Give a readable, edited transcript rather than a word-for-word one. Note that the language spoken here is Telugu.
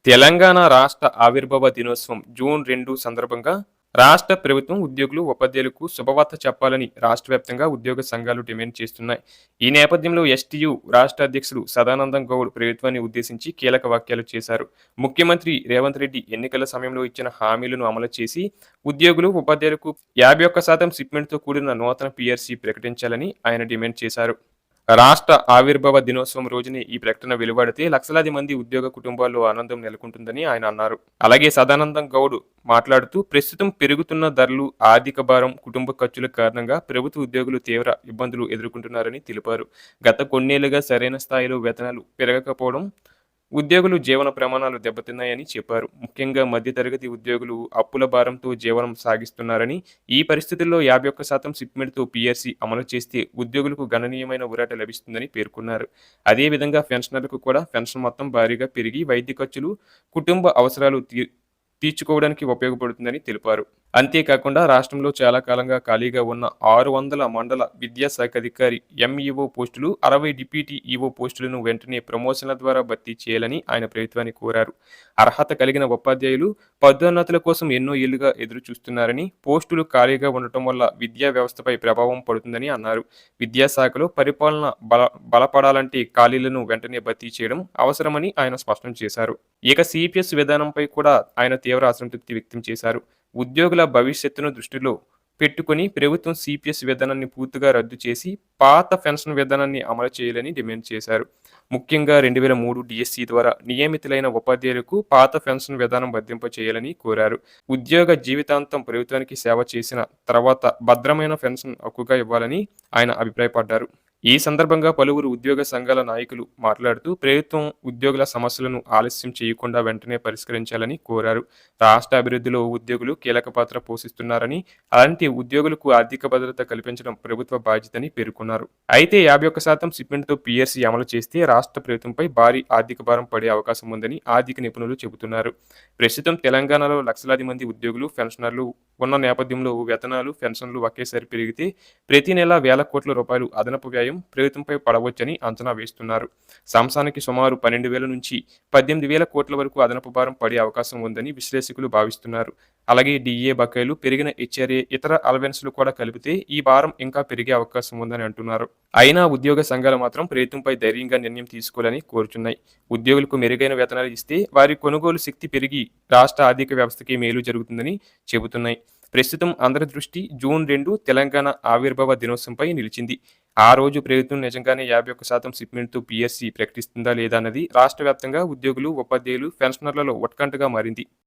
తెలంగాణ రాష్ట్ర ఆవిర్భావ దినోత్సవం జూన్ 2 సందర్భంగా రాష్ట్ర ప్రభుత్వం ఉద్యోగులు, ఉపాధ్యాయులకు శుభవార్త చెప్పాలని రాష్ట్ర వ్యాప్తంగా ఉద్యోగ సంఘాలు డిమాండ్ చేస్తున్నాయి. ఈ నేపథ్యంలో ఎస్టీయు రాష్ట్ర అధ్యక్షులు సదానందం గౌడ్ ప్రభుత్వాన్ని ఉద్దేశించి కీలక వ్యాఖ్యలు చేశారు. ముఖ్యమంత్రి రేవంత్ రెడ్డి ఎన్నికల సమయంలో ఇచ్చిన హామీలను అమలు చేసి ఉద్యోగులు, ఉపాధ్యాయులకు 51% షిప్మెంట్‌తో కూడిన నూతన పీఆర్సీ ప్రకటించాలని ఆయన డిమాండ్ చేశారు. రాష్ట్ర ఆవిర్భావ దినోత్సవం రోజునే ఈ ప్రకటన వెలువడితే లక్షలాది మంది ఉద్యోగ కుటుంబాల్లో ఆనందం నెలకొంటుందని ఆయన అన్నారు. అలాగే సదానందం గౌడ్ మాట్లాడుతూ ప్రస్తుతం పెరుగుతున్న ధరలు, ఆర్థిక భారం, కుటుంబ ఖర్చుల కారణంగా ప్రభుత్వ ఉద్యోగులు తీవ్ర ఇబ్బందులు ఎదుర్కొంటున్నారని తెలిపారు. గత కొన్నేళ్లుగా సరైన స్థాయిలో వేతనాలు పెరగకపోవడం ఉద్యోగులు జీవన ప్రమాణాలు దెబ్బతిన్నాయని చెప్పారు. ముఖ్యంగా మధ్యతరగతి ఉద్యోగులు అప్పుల భారంతో జీవనం సాగిస్తున్నారని, ఈ పరిస్థితుల్లో 51% షిప్మెంట్‌తో పీఆర్సీ అమలు చేస్తే ఉద్యోగులకు గణనీయమైన ఊరట లభిస్తుందని పేర్కొన్నారు. అదేవిధంగా పెన్షనర్లకు కూడా పెన్షన్ మొత్తం భారీగా పెరిగి వైద్య ఖర్చులు, కుటుంబ అవసరాలు తీర్చుకోవడానికి ఉపయోగపడుతుందని తెలిపారు. అంతేకాకుండా రాష్ట్రంలో చాలా కాలంగా ఖాళీగా ఉన్న 600 మండల విద్యాశాఖ అధికారి ఎంఈఓ పోస్టులు, 60 డిప్యూటీ ఈఓ పోస్టులను వెంటనే ప్రమోషన్ల ద్వారా భర్తీ చేయాలని ఆయన ప్రభుత్వాన్ని కోరారు. అర్హత కలిగిన ఉపాధ్యాయులు పదోన్నతుల కోసం ఎన్నో ఏళ్లుగా ఎదురు చూస్తున్నారని, పోస్టులు ఖాళీగా ఉండటం వల్ల విద్యా వ్యవస్థపై ప్రభావం పడుతుందని అన్నారు. విద్యాశాఖలో పరిపాలన బలపడాలంటే ఖాళీలను వెంటనే భర్తీ చేయడం అవసరమని ఆయన స్పష్టం చేశారు. ఇక సిపిఎస్ విధానంపై కూడా ఆయన తీవ్ర అసంతృప్తి వ్యక్తం చేశారు. ఉద్యోగుల భవిష్యత్తును దృష్టిలో పెట్టుకుని ప్రభుత్వం సిపిఎస్ విధానాన్ని పూర్తిగా రద్దు చేసి పాత పెన్షన్ విధానాన్ని అమలు చేయాలని డిమాండ్ చేశారు. ముఖ్యంగా 2003 డిఎస్సి ద్వారా నియమితులైన ఉపాధ్యాయులకు పాత పెన్షన్ విధానం వర్తింప చేయాలని కోరారు. ఉద్యోగ జీవితాంతం ప్రభుత్వానికి సేవ చేసిన తర్వాత భద్రమైన పెన్షన్ హక్కుగా ఇవ్వాలని ఆయన అభిప్రాయపడ్డారు. ఈ సందర్భంగా పలువురు ఉద్యోగ సంఘాల నాయకులు మాట్లాడుతూ ప్రభుత్వం ఉద్యోగుల సమస్యలను ఆలస్యం చేయకుండా వెంటనే పరిష్కరించాలని కోరారు. రాష్ట్ర అభివృద్ధిలో ఉద్యోగులు కీలక పాత్ర పోషిస్తున్నారని, అలాంటి ఉద్యోగులకు ఆర్థిక భద్రత కల్పించడం ప్రభుత్వ బాధ్యతని పేర్కొన్నారు. అయితే 51% షిప్మెంట్‌తో పీఆర్సీ అమలు చేస్తే రాష్ట్ర ప్రభుత్వంపై భారీ ఆర్థిక భారం పడే అవకాశం ఉందని ఆర్థిక నిపుణులు చెబుతున్నారు. ప్రస్తుతం తెలంగాణలో లక్షలాది మంది ఉద్యోగులు, పెన్షనర్లు ఉన్న నేపథ్యంలో వేతనాలు, పెన్షన్లు ఒకేసారి పెరిగితే ప్రతి నెల వేల కోట్ల రూపాయలు అదనపు వ్యయం ప్రభుత్వంపై పడవచ్చని అంచనా వేస్తున్నారు. సంవత్సరానికి సుమారు 12,000 నుంచి 18,000 కోట్ల వరకు అదనపు భారం పడే అవకాశం ఉందని విశ్లేషకులు భావిస్తున్నారు. అలాగే డిఏ బకాయిలు, పెరిగిన హెచ్ఆర్ఏ, ఇతర అలవెన్స్లు కూడా కలిపితే ఈ భారం ఇంకా పెరిగే అవకాశం ఉందని అంటున్నారు. అయినా ఉద్యోగ సంఘాలు మాత్రం ప్రభుత్వంపై ధైర్యంగా నిర్ణయం తీసుకోవాలని కోరుచున్నాయి. ఉద్యోగులకు మెరుగైన వేతనాలు ఇస్తే వారి కొనుగోలు శక్తి పెరిగి రాష్ట్ర ఆర్థిక వ్యవస్థకి మేలు జరుగుతుందని చెబుతున్నాయి. ప్రస్తుతం అందరి దృష్టి జూన్ 2 తెలంగాణ ఆవిర్భావ దినోత్సవంపై నిలిచింది. ఆ రోజు ప్రభుత్వం నిజంగానే 51% షిప్మెంట్‌తో పీఆర్సీ ప్రకటిస్తుందా లేదా అన్నది రాష్ట్ర వ్యాప్తంగా ఉద్యోగులు, ఉపాధ్యాయులు, పెన్షనర్లలో ఉత్కంఠగా మారింది.